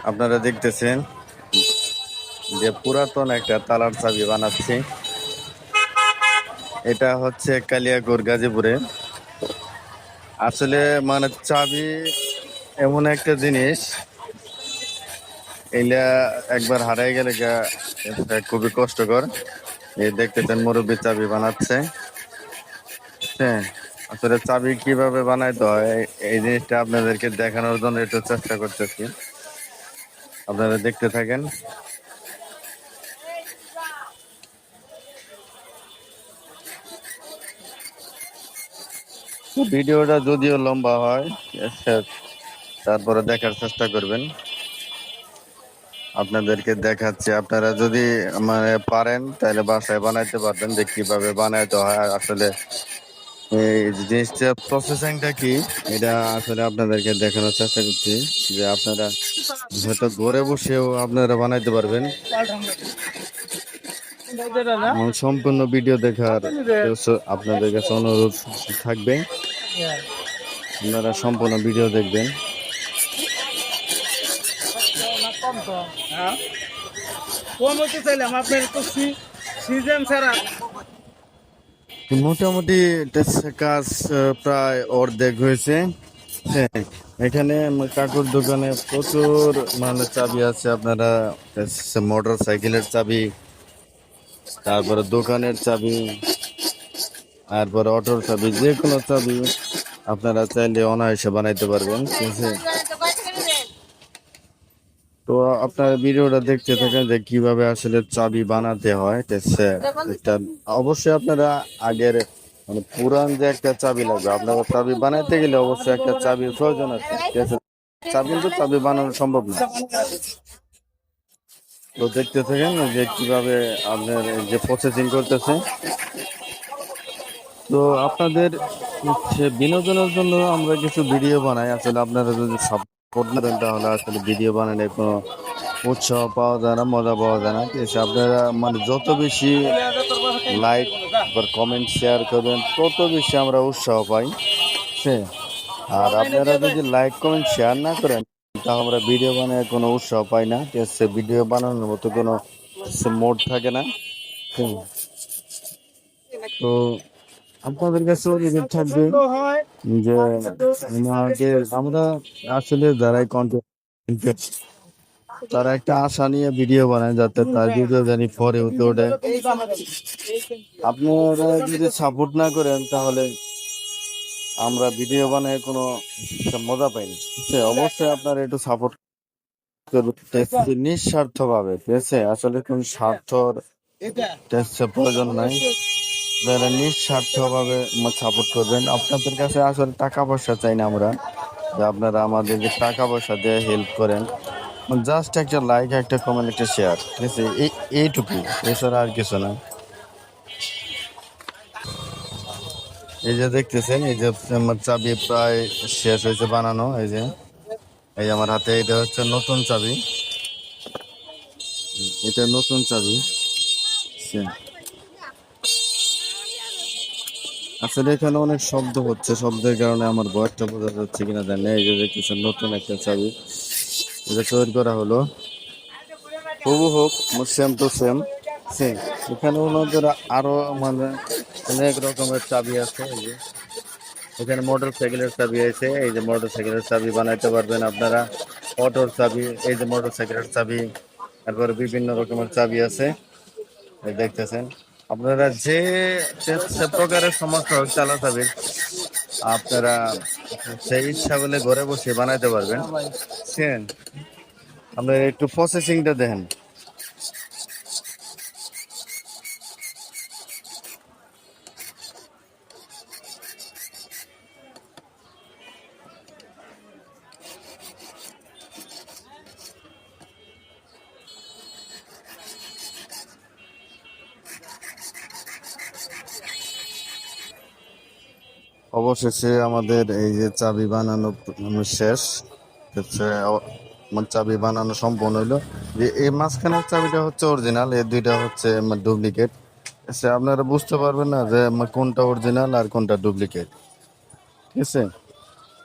আপনারা দেখতেছেন যে পুরাতন একটা তালার চাবি বানাচ্ছি। এটা হচ্ছে কালিয়াকৈর গাজীপুরে। আসলে মানে চাবি এমন একটা জিনিস, এইটা একবার হারাই গেলে এটা খুবই কষ্টকর। এই দেখতেছেন মুরব্বী চাবি বানাচ্ছে। হ্যাঁ, আসলে চাবি কিভাবে বানাইতে হয় এই জিনিসটা আপনাদেরকে দেখানোর জন্য একটু চেষ্টা করতেছি। আপনারা দেখতে থাকেন। ভিডিওটা যদিও লম্বা হয়, তারপরে দেখার চেষ্টা করবেন। আপনাদেরকে দেখাচ্ছি, আপনারা যদি মানে পারেন তাহলে বাসায় বানাইতে পারবেন যে কিভাবে বানাইতে হয়। আর আসলে এই জিনিসটা প্রসেসিংটা কি, এটা আসলে আপনাদেরকে দেখানোর চেষ্টা করছি যে আপনারা হয়তো ঘরে বসেও আপনারা বানাইতে পারবেন। সম্পূর্ণ ভিডিও দেখার আপনাদের কাছে অনুরোধ থাকবে, আপনারা সম্পূর্ণ ভিডিও দেখবেন। মোটামুটি কাজ প্রায় অর্ধেক হয়েছে। হ্যাঁ, এখানে কাকুর দোকানে প্রচুর মানে চাবি আছে। আপনারা মোটর সাইকেলের চাবি, তারপরে দোকানের চাবি, তারপরে অটোর চাবি, যে কোনো চাবি আপনারা চাইলে অনায়াসে বানাইতে পারবেন। ঠিক আছে, তো আপনার ভিডিওটা দেখতে থাকেন যে কিভাবে আসলে চাবি বানাতে হয়। এটা অবশ্যই আপনারা আগের মানে পুরান যে একটা চাবি লাগবে, আপনারা চাবি বানাইতে গেলে অবশ্যই একটা চাবির প্রয়োজন আছে। ঠিক আছে, চাবি কিন্তু চাবি বানানো সম্ভব না। তো দেখতে থাকেন যে কিভাবে আপনার যে প্রসেসিং করতেছে। তো আপনাদের বিনোদনের জন্য আমরা কিছু ভিডিও বানাই। আসলে আপনারা যদি সাপোর্ট না দেন তাহলে আসলে ভিডিও বানালে কোনো উৎসাহ পাওয়া যায় না, মজা পাওয়া যায় না। ঠিক আছে, আপনারা মানে যত বেশি লাইক বা কমেন্ট শেয়ার করবেন তত বেশি আমরা উৎসাহ পাই। হ্যাঁ, আর আপনারা যদি লাইক কমেন্ট শেয়ার না করেন তাহলে আমরা ভিডিও বানায় কোনো উৎসাহ পাই না। ঠিক আছে, ভিডিও বানানোর মতো কোনো মোড থাকে না। হুম, তো আপনাদের কাছে অনুরোধ থাকবে যে আমরা আসলে যারাই কন্টেন্ট, তারা একটা আশা নিয়ে ভিডিও বানায় যাতে তার ভিডিও জানি পরে উঠে ওঠে। আপনারা যদি সাপোর্ট না করেন তাহলে আমরা ভিডিও বানায় কোনো মজা পাইনি। ঠিক আছে, অবশ্যই আপনারা একটু সাপোর্ট করবেন নিঃস্বার্থ ভাবে। ঠিক আছে, আসলে কোন স্বার্থর প্রয়োজন নাই। যারা নিঃস্বার্থ ভাবে সাপোর্ট করবেন, আপনাদের কাছে আসলে টাকা পয়সা চাই না আমরা, যে আপনারা আমাদের যে টাকা পয়সা দিয়ে হেল্প করেন। জাস্ট একটা লাইক, একটা কমেন্ট, একটা শেয়ার। ঠিক আছে, এইটুকু, এছাড়া আর কিছু না। এই যে দেখতেছেন, এই যে আমার চাবি প্রায় শেষ হয়েছে বানানো। এই আমার হাতে এটা হচ্ছে নতুন চাবি, এটা নতুন চাবি। আসলে এখানে অনেক শব্দ হচ্ছে, শব্দের কারণে আমার ভয়েসটা বোঝা যাচ্ছে কিনা জানি না। এই যে দেখতেছেন নতুন একটা চাবি এটা তৈরি করা হলো, হুবহু হোক সেম টু সেম সেম। এখানে ওনাদের আরো মানে অনেক রকমের চাবি আছে। এই যে এখানে মোটর সাইকেলের চাবি আছে, এই যে মোটর সাইকেলের চাবি বানাইতে পারবেন আপনারা। অটোর চাবি, এই যে মোটর সাইকেলের চাবি, তারপরে বিভিন্ন রকমের চাবি আছে। এই দেখতেছেন, আপনারা যে প্রকারের সমস্যা হোক চালা চাবির, আপনারা সেই ইচ্ছা বলে ঘরে বসে বানাইতে পারবেন। বুঝছেন, আপনারা একটু প্রসেসিংটা দেখেন। অবশেষে আমাদের এই যে চাবি বানানো শেষ হচ্ছে, আমার চাবি বানানো সম্পূর্ণ হইলো। যে এই মাঝখানের চাবিটা হচ্ছে অরিজিনাল, এই দুইটা হচ্ছে ডুপ্লিকেট। আপনারা বুঝতে পারবেন না যে কোনটা অরিজিনাল আর কোনটা ডুপ্লিকেট। ঠিক আছে,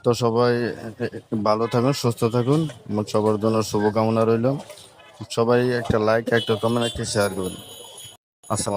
তো সবাই ভালো থাকুন, সুস্থ থাকুন, আমার সবার জন্য শুভকামনা রইল। সবাই একটা লাইক, একটা কমেন্ট, একটা শেয়ার করুন। আসসালাম।